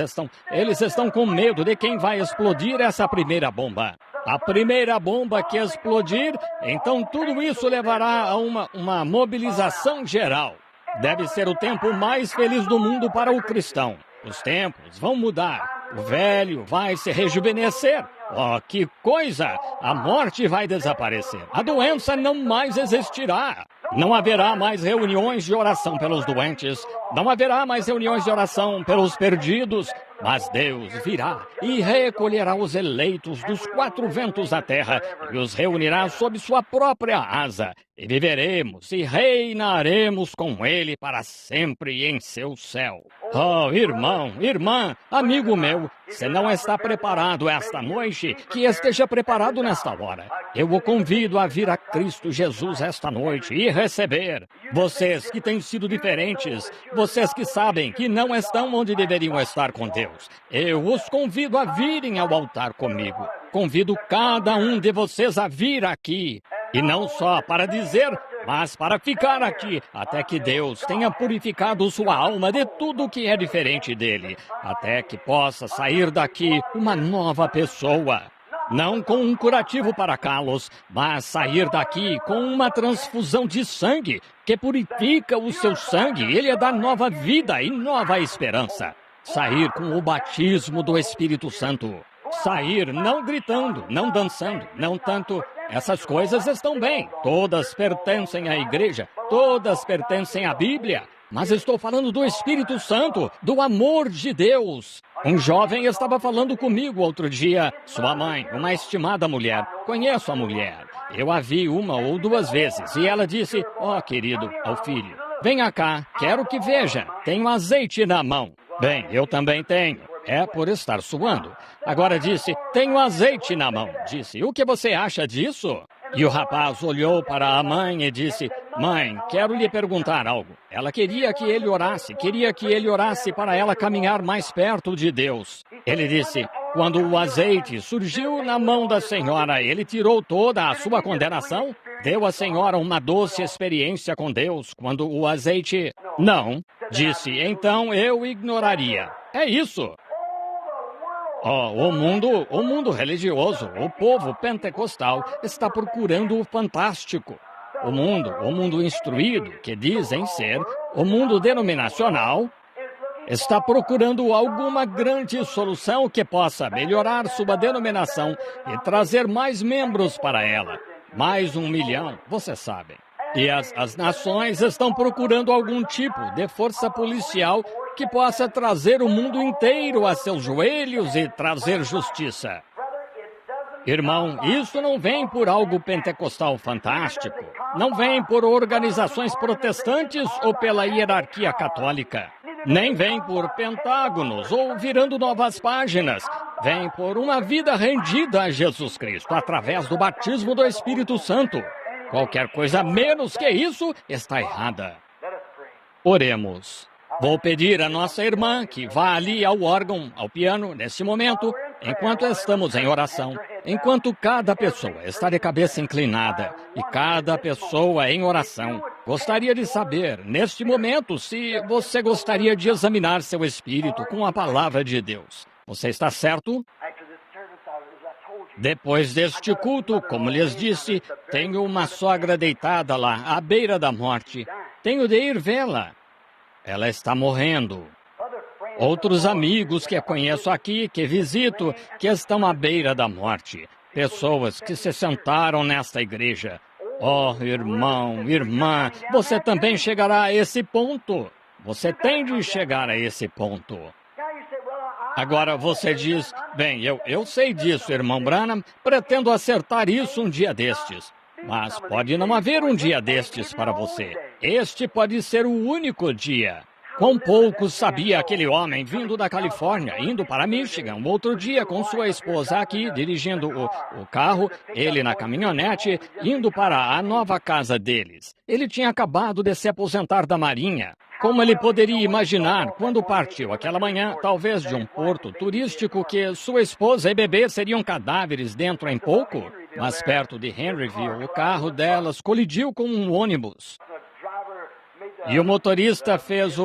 estão com medo de quem vai explodir essa primeira bomba. A primeira bomba que explodir, então tudo isso levará a uma mobilização geral. Deve ser o tempo mais feliz do mundo para o cristão. Os tempos vão mudar. O velho vai se rejuvenescer. Oh, que coisa! A morte vai desaparecer. A doença não mais existirá. Não haverá mais reuniões de oração pelos doentes. Não haverá mais reuniões de oração pelos perdidos. Mas Deus virá e recolherá os eleitos dos 4 ventos da terra e os reunirá sob sua própria asa. E viveremos e reinaremos com Ele para sempre em seu céu. Oh, irmão, irmã, amigo meu, se não está preparado esta noite, que esteja preparado nesta hora. Eu o convido a vir a Cristo Jesus esta noite e receber. Vocês que têm sido diferentes, vocês que sabem que não estão onde deveriam estar com Deus, eu os convido a virem ao altar comigo. Convido cada um de vocês a vir aqui. E não só para dizer, mas para ficar aqui, até que Deus tenha purificado sua alma de tudo que é diferente dele, até que possa sair daqui uma nova pessoa. Não com um curativo para calos, mas sair daqui com uma transfusão de sangue, que purifica o seu sangue, ele dá nova vida e nova esperança. Sair com o batismo do Espírito Santo. Sair não gritando, não dançando, não tanto... Essas coisas estão bem, todas pertencem à igreja, todas pertencem à Bíblia, mas estou falando do Espírito Santo, do amor de Deus. Um jovem estava falando comigo outro dia, sua mãe, uma estimada mulher, conheço a mulher, eu a vi 1 ou 2 vezes, e ela disse, ó querido, ao filho, venha cá, quero que veja, tenho azeite na mão. Bem, eu também tenho. É por estar suando. Agora disse, tenho azeite na mão. Disse, o que você acha disso? E o rapaz olhou para a mãe e disse, mãe, quero lhe perguntar algo. Ela queria que ele orasse para ela caminhar mais perto de Deus. Ele disse, quando o azeite surgiu na mão da senhora, ele tirou toda a sua condenação? Deu à senhora uma doce experiência com Deus quando o azeite... Não, disse, então eu ignoraria. É isso. Oh, o mundo religioso, o povo pentecostal está procurando o fantástico. O mundo instruído, que dizem ser o mundo denominacional, está procurando alguma grande solução que possa melhorar sua denominação e trazer mais membros para ela. Mais 1 milhão, você sabe. E as nações estão procurando algum tipo de força policial que possa trazer o mundo inteiro a seus joelhos e trazer justiça. Irmão, isso não vem por algo pentecostal fantástico. Não vem por organizações protestantes ou pela hierarquia católica. Nem vem por pentágonos ou virando novas páginas. Vem por uma vida rendida a Jesus Cristo através do batismo do Espírito Santo. Qualquer coisa menos que isso está errada. Oremos. Vou pedir à nossa irmã que vá ali ao órgão, ao piano, nesse momento, enquanto estamos em oração, enquanto cada pessoa está de cabeça inclinada e cada pessoa em oração. Gostaria de saber, neste momento, se você gostaria de examinar seu espírito com a palavra de Deus. Você está certo? Depois deste culto, como lhes disse, tenho uma sogra deitada lá, à beira da morte. Tenho de ir vê-la. Ela está morrendo. Outros amigos que conheço aqui, que visito, que estão à beira da morte. Pessoas que se sentaram nesta igreja. Oh, irmão, irmã, você também chegará a esse ponto. Você tem de chegar a esse ponto. Agora você diz, bem, eu sei disso, irmão Branham, pretendo acertar isso um dia destes. Mas pode não haver um dia destes para você. Este pode ser o único dia. Quão pouco sabia aquele homem vindo da Califórnia, indo para Michigan, um outro dia com sua esposa aqui, dirigindo o carro, ele na caminhonete, indo para a nova casa deles. Ele tinha acabado de se aposentar da Marinha. Como ele poderia imaginar, quando partiu aquela manhã, talvez de um porto turístico, que sua esposa e bebê seriam cadáveres dentro em pouco? Mas perto de Henryville, o carro delas colidiu com um ônibus. E o motorista fez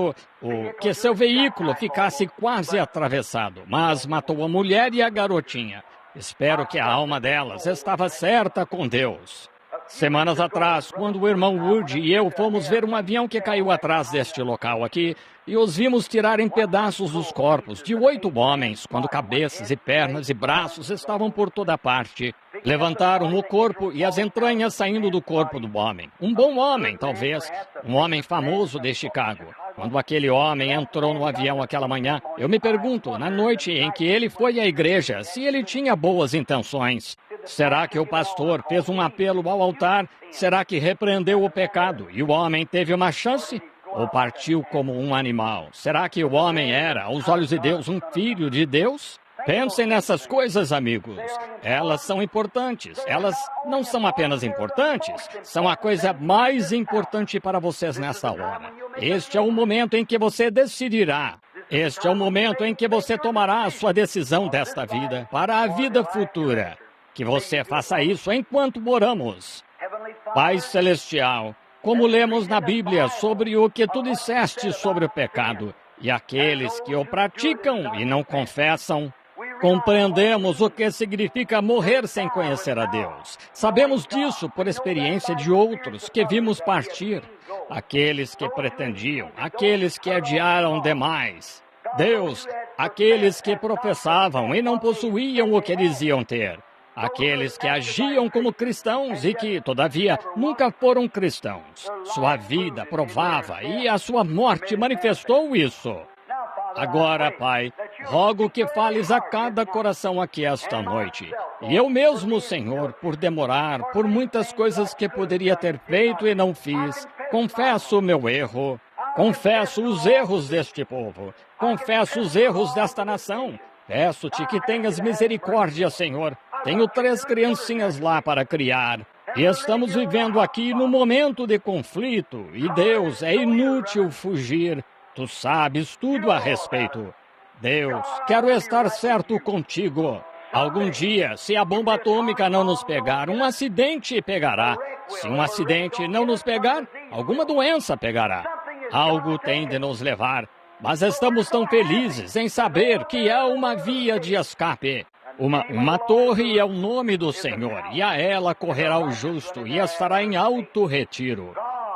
que seu veículo ficasse quase atravessado, mas matou a mulher e a garotinha. Espero que a alma delas estava certa com Deus. Semanas atrás, quando o irmão Wood e eu fomos ver um avião que caiu atrás deste local aqui, e os vimos tirar em pedaços os corpos de 8 homens, quando cabeças e pernas e braços estavam por toda parte. Levantaram o corpo e as entranhas saindo do corpo do homem. Um bom homem, talvez, um homem famoso de Chicago. Quando aquele homem entrou no avião aquela manhã, eu me pergunto, na noite em que ele foi à igreja, se ele tinha boas intenções. Será que o pastor fez um apelo ao altar? Será que repreendeu o pecado e o homem teve uma chance? Ou partiu como um animal? Será que o homem era, aos olhos de Deus, um filho de Deus? Pensem nessas coisas, amigos. Elas são importantes. Elas não são apenas importantes, são a coisa mais importante para vocês nessa hora. Este é o momento em que você decidirá. Este é o momento em que você tomará a sua decisão desta vida para a vida futura. Que você faça isso enquanto oramos. Pai Celestial, como lemos na Bíblia sobre o que tu disseste sobre o pecado, e aqueles que o praticam e não confessam, compreendemos o que significa morrer sem conhecer a Deus. Sabemos disso por experiência de outros que vimos partir, aqueles que pretendiam, aqueles que adiaram demais. Deus, aqueles que professavam e não possuíam o que diziam ter. Aqueles que agiam como cristãos e que, todavia, nunca foram cristãos. Sua vida provava e a sua morte manifestou isso. Agora, Pai, rogo que fales a cada coração aqui esta noite. E eu mesmo, Senhor, por demorar, por muitas coisas que poderia ter feito e não fiz, confesso o meu erro. Confesso os erros deste povo. Confesso os erros desta nação. Peço-te que tenhas misericórdia, Senhor. Tenho 3 criancinhas lá para criar. E estamos vivendo aqui num momento de conflito. E Deus, é inútil fugir. Tu sabes tudo a respeito. Deus, quero estar certo contigo. Algum dia, se a bomba atômica não nos pegar, um acidente pegará. Se um acidente não nos pegar, alguma doença pegará. Algo tem de nos levar. Mas estamos tão felizes em saber que há uma via de escape. Uma torre é o nome do Senhor, e a ela correrá o justo e estará em alto retiro.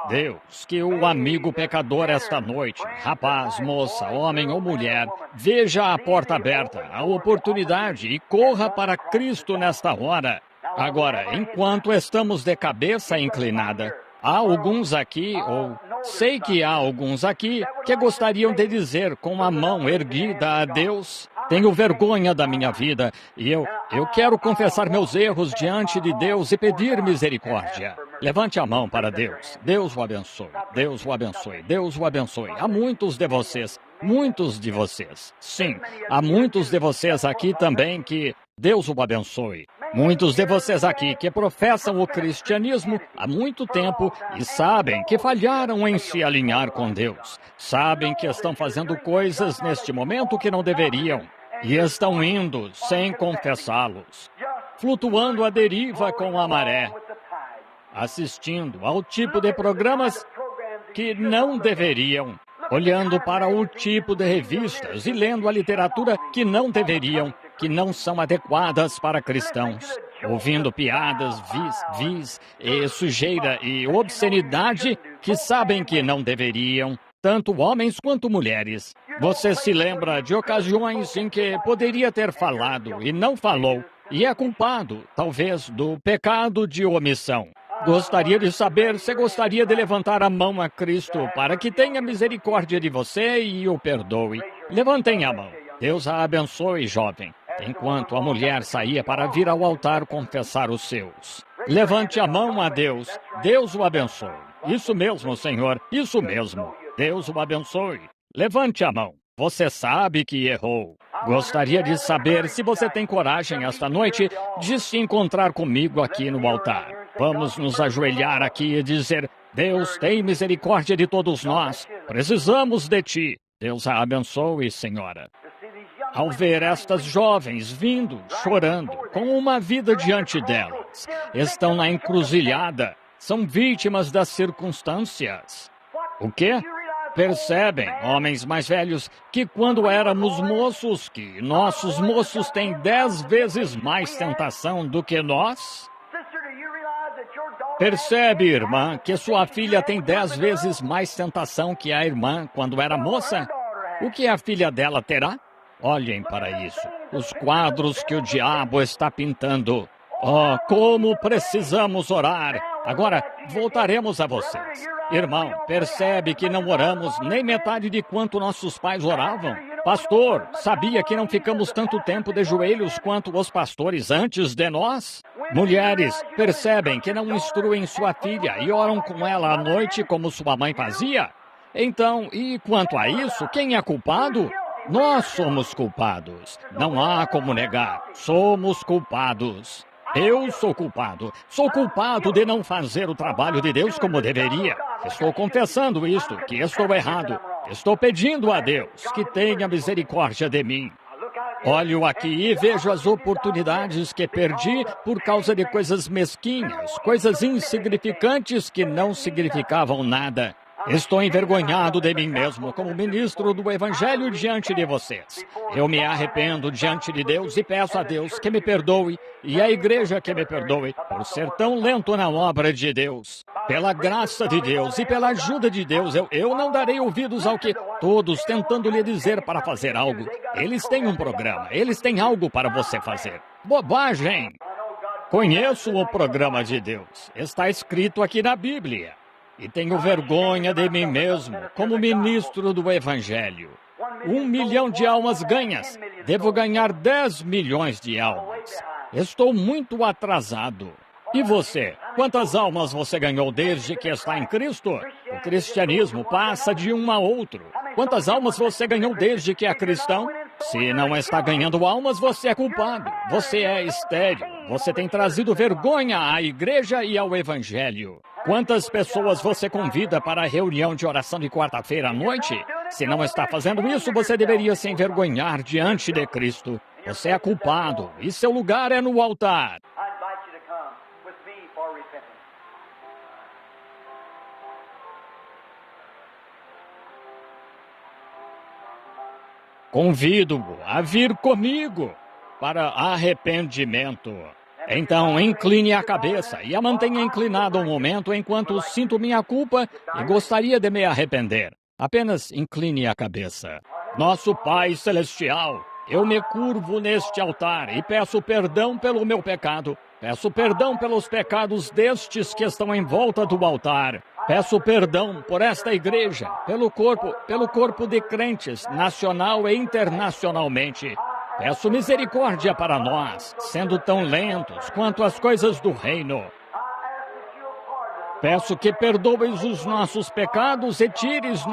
Deus, que o amigo pecador esta noite, rapaz, moça, homem ou mulher, veja a porta aberta, a oportunidade e corra para Cristo nesta hora. Agora, enquanto estamos de cabeça inclinada, há alguns aqui, ou sei que há alguns aqui, que gostariam de dizer com a mão erguida a Deus: tenho vergonha da minha vida e eu quero confessar meus erros diante de Deus e pedir misericórdia. Levante a mão para Deus. Deus o abençoe. Deus o abençoe. Deus o abençoe. Há muitos de vocês. Muitos de vocês. Sim, há muitos de vocês aqui também que Deus o abençoe. Muitos de vocês aqui que professam o cristianismo há muito tempo e sabem que falharam em se alinhar com Deus. Sabem que estão fazendo coisas neste momento que não deveriam e estão indo sem confessá-los, flutuando à deriva com a maré, assistindo ao tipo de programas que não deveriam, olhando para o tipo de revistas e lendo a literatura que não deveriam, que não são adequadas para cristãos, ouvindo piadas, vis e sujeira e obscenidade que sabem que não deveriam, tanto homens quanto mulheres. Você se lembra de ocasiões em que poderia ter falado e não falou, e é culpado, talvez, do pecado de omissão. Gostaria de saber se gostaria de levantar a mão a Cristo para que tenha misericórdia de você e o perdoe. Levantem a mão. Deus a abençoe, jovem. Enquanto a mulher saía para vir ao altar confessar os seus. Levante a mão a Deus. Deus o abençoe. Isso mesmo, Senhor. Isso mesmo. Deus o abençoe. Levante a mão. Você sabe que errou. Gostaria de saber se você tem coragem esta noite de se encontrar comigo aqui no altar. Vamos nos ajoelhar aqui e dizer: Deus, tem misericórdia de todos nós. Precisamos de Ti. Deus a abençoe, Senhora. Ao ver estas jovens vindo, chorando, com uma vida diante delas, estão na encruzilhada, são vítimas das circunstâncias. O quê? Percebem, homens mais velhos, que quando éramos moços, que nossos moços têm 10 vezes mais tentação do que nós? Percebe, irmã, que sua filha tem 10 vezes mais tentação que a irmã quando era moça? O que a filha dela terá? Olhem para isso, os quadros que o diabo está pintando. Oh, como precisamos orar! Agora, voltaremos a vocês. Irmão, percebe que não oramos nem metade de quanto nossos pais oravam? Pastor, sabia que não ficamos tanto tempo de joelhos quanto os pastores antes de nós? Mulheres, percebem que não instruem sua filha e oram com ela à noite como sua mãe fazia? Então, e quanto a isso, quem é culpado? Nós somos culpados. Não há como negar. Somos culpados. Eu sou culpado. Sou culpado de não fazer o trabalho de Deus como deveria. Estou confessando isto, que estou errado. Estou pedindo a Deus que tenha misericórdia de mim. Olho aqui e vejo as oportunidades que perdi por causa de coisas mesquinhas, coisas insignificantes que não significavam nada. Estou envergonhado de mim mesmo como ministro do Evangelho diante de vocês. Eu me arrependo diante de Deus e peço a Deus que me perdoe e a igreja que me perdoe por ser tão lento na obra de Deus. Pela graça de Deus e pela ajuda de Deus, eu não darei ouvidos ao que todos tentando lhe dizer para fazer algo. Eles têm um programa, eles têm algo para você fazer. Bobagem! Conheço o programa de Deus. Está escrito aqui na Bíblia. E tenho vergonha de mim mesmo, como ministro do Evangelho. 1 milhão de almas ganhas. Devo ganhar 10 milhões de almas. Estou muito atrasado. E você? Quantas almas você ganhou desde que está em Cristo? O cristianismo passa de um a outro. Quantas almas você ganhou desde que é cristão? Se não está ganhando almas, você é culpado. Você é estéril. Você tem trazido vergonha à igreja e ao Evangelho. Quantas pessoas você convida para a reunião de oração de quarta-feira à noite? Se não está fazendo isso, você deveria se envergonhar diante de Cristo. Você é culpado e seu lugar é no altar. I invite you to come with me for repentance. Convido-o a vir comigo para arrependimento. Então, incline a cabeça e a mantenha inclinada um momento enquanto sinto minha culpa e gostaria de me arrepender. Apenas incline a cabeça. Nosso Pai Celestial, eu me curvo neste altar e peço perdão pelo meu pecado. Peço perdão pelos pecados destes que estão em volta do altar. Peço perdão por esta igreja, pelo corpo de crentes, nacional e internacionalmente. Peço misericórdia para nós, sendo tão lentos quanto as coisas do reino. Peço que perdoes os nossos pecados e tires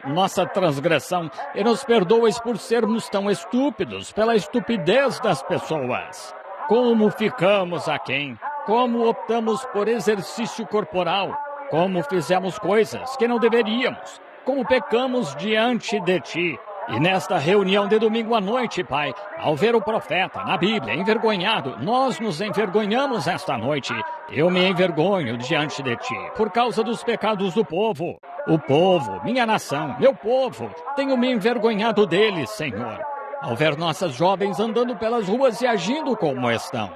nossa transgressão e nos perdoes por sermos tão estúpidos, pela estupidez das pessoas. Como ficamos aquém? Como optamos por exercício corporal? Como fizemos coisas que não deveríamos? Como pecamos diante de Ti? E nesta reunião de domingo à noite, Pai, ao ver o profeta na Bíblia envergonhado, nós nos envergonhamos esta noite. Eu me envergonho diante de Ti, por causa dos pecados do povo. O povo, minha nação, meu povo, tenho me envergonhado deles, Senhor. Ao ver nossas jovens andando pelas ruas e agindo como estão.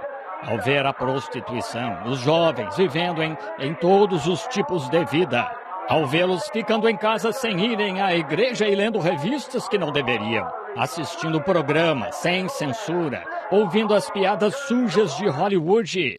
Ao ver a prostituição, os jovens vivendo em todos os tipos de vida. Ao vê-los ficando em casa sem irem à igreja e lendo revistas que não deveriam, assistindo programas sem censura, ouvindo as piadas sujas de Hollywood,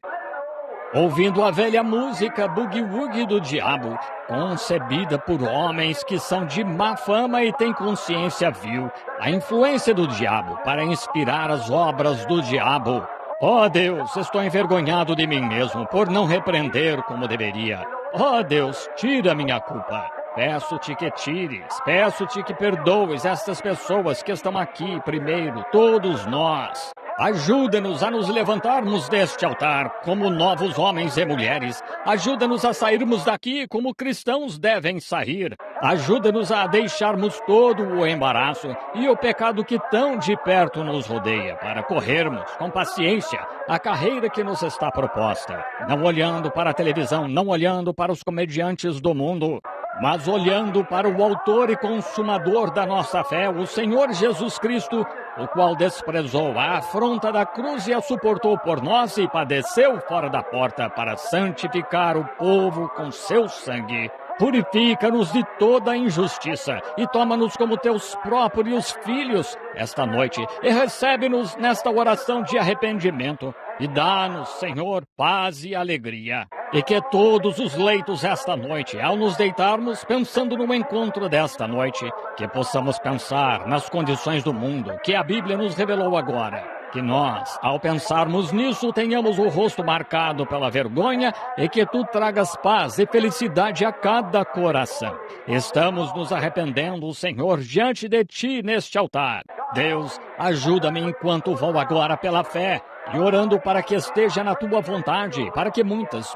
ouvindo a velha música boogie-woogie do diabo, concebida por homens que são de má fama e têm consciência vil, a influência do diabo para inspirar as obras do diabo. Oh Deus, estou envergonhado de mim mesmo por não repreender como deveria. Oh Deus, tira minha culpa. Peço-te que tires, peço-te que perdoes estas pessoas que estão aqui primeiro, todos nós. Ajuda-nos a nos levantarmos deste altar como novos homens e mulheres. Ajuda-nos a sairmos daqui como cristãos devem sair. Ajuda-nos a deixarmos todo o embaraço e o pecado que tão de perto nos rodeia, para corrermos com paciência a carreira que nos está proposta. Não olhando para a televisão, não olhando para os comediantes do mundo, mas olhando para o autor e consumador da nossa fé, o Senhor Jesus Cristo, o qual desprezou a afronta da cruz e a suportou por nós e padeceu fora da porta para santificar o povo com seu sangue. Purifica-nos de toda injustiça e toma-nos como teus próprios filhos esta noite e recebe-nos nesta oração de arrependimento e dá-nos, Senhor, paz e alegria. E que todos os leitos esta noite, ao nos deitarmos pensando no encontro desta noite, que possamos pensar nas condições do mundo que a Bíblia nos revelou agora. Que nós, ao pensarmos nisso, tenhamos o rosto marcado pela vergonha e que tu tragas paz e felicidade a cada coração. Estamos nos arrependendo, Senhor, diante de ti neste altar. Deus, ajuda-me enquanto vou agora pela fé e orando para que esteja na tua vontade, para que muitas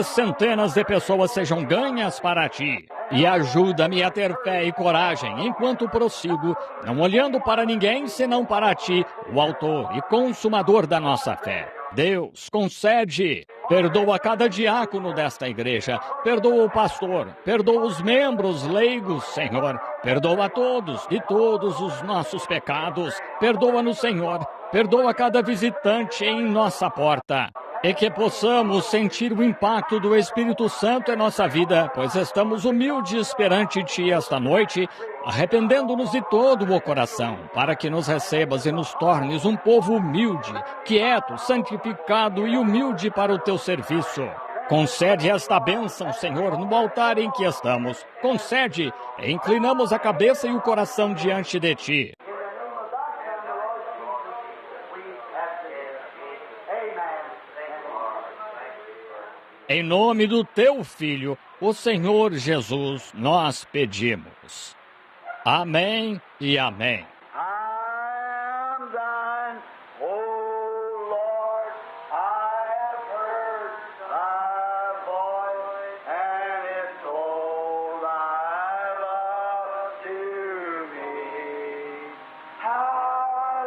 centenas de pessoas sejam ganhas para ti. E ajuda-me a ter fé e coragem enquanto prossigo, não olhando para ninguém senão para ti, o autor e consumador da nossa fé. Deus, concede, perdoa cada diácono desta igreja, perdoa o pastor, perdoa os membros leigos, Senhor, perdoa a todos de todos os nossos pecados, perdoa-nos, Senhor, perdoa cada visitante em nossa porta. E que possamos sentir o impacto do Espírito Santo em nossa vida, pois estamos humildes perante Ti esta noite, arrependendo-nos de todo o coração, para que nos recebas e nos tornes um povo humilde, quieto, santificado e humilde para o Teu serviço. Concede esta bênção, Senhor, no altar em que estamos. Concede, e inclinamos a cabeça e o coração diante de Ti. Em nome do Teu Filho, o Senhor Jesus, nós pedimos. Amém e amém. I'm thine, O Lord, I have heard thy voice, and it told thy love to me. How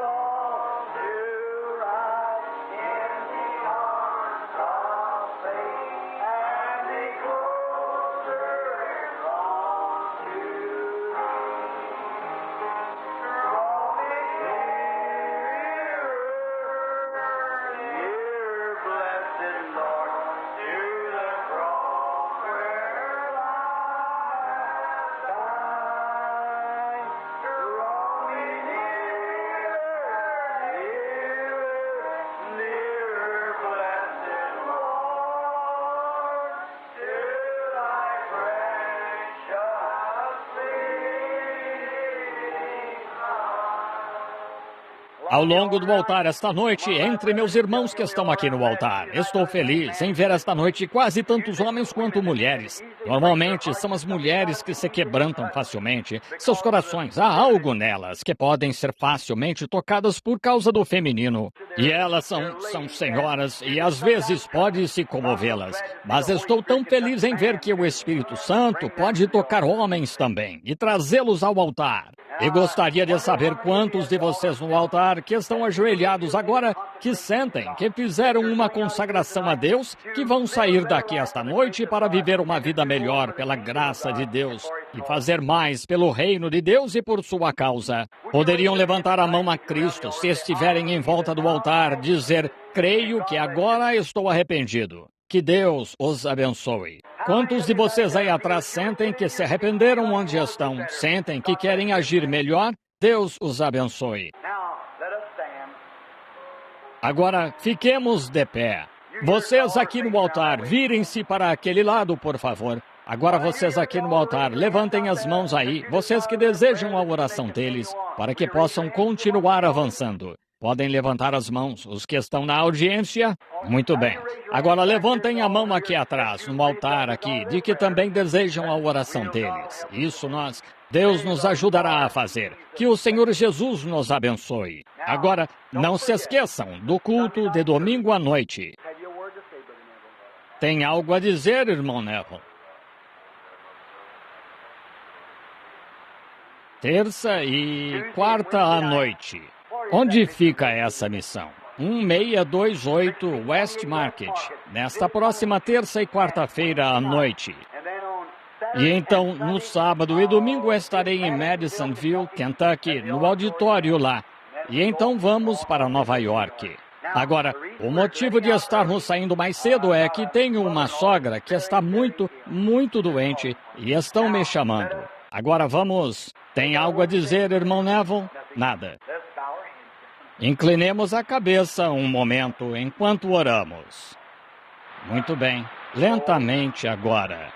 Ao longo do altar esta noite, entre meus irmãos que estão aqui no altar, estou feliz em ver esta noite quase tantos homens quanto mulheres. Normalmente são as mulheres que se quebrantam facilmente. Seus corações, há algo nelas que podem ser facilmente tocadas por causa do feminino. E elas são senhoras e às vezes pode se comovê-las. Mas estou tão feliz em ver que o Espírito Santo pode tocar homens também e trazê-los ao altar. E gostaria de saber quantos de vocês no altar que estão ajoelhados agora, que sentem que fizeram uma consagração a Deus, que vão sair daqui esta noite para viver uma vida melhor pela graça de Deus e fazer mais pelo reino de Deus e por sua causa. Poderiam levantar a mão a Cristo se estiverem em volta do altar, dizer: creio que agora estou arrependido. Que Deus os abençoe. Quantos de vocês aí atrás sentem que se arrependeram onde estão? Sentem que querem agir melhor? Deus os abençoe. Agora, fiquemos de pé. Vocês aqui no altar, virem-se para aquele lado, por favor. Agora vocês aqui no altar, levantem as mãos aí, vocês que desejam a oração deles, para que possam continuar avançando. Podem levantar as mãos, os que estão na audiência? Muito bem. Agora levantem a mão aqui atrás, no altar aqui, de que também desejam a oração deles. Isso Deus nos ajudará a fazer. Que o Senhor Jesus nos abençoe. Agora, não se esqueçam do culto de domingo à noite. Tem algo a dizer, irmão Neville? Terça e quarta à noite. Onde fica essa missão? 1628 West Market, nesta próxima terça e quarta-feira à noite. E então, no sábado e domingo, estarei em Madisonville, Kentucky, no auditório lá. E então vamos para Nova York. Agora, o motivo de estarmos saindo mais cedo é que tenho uma sogra que está muito, muito doente e estão me chamando. Agora vamos... Tem algo a dizer, irmão Neville? Nada. Inclinemos a cabeça um momento enquanto oramos. Muito bem. Lentamente agora.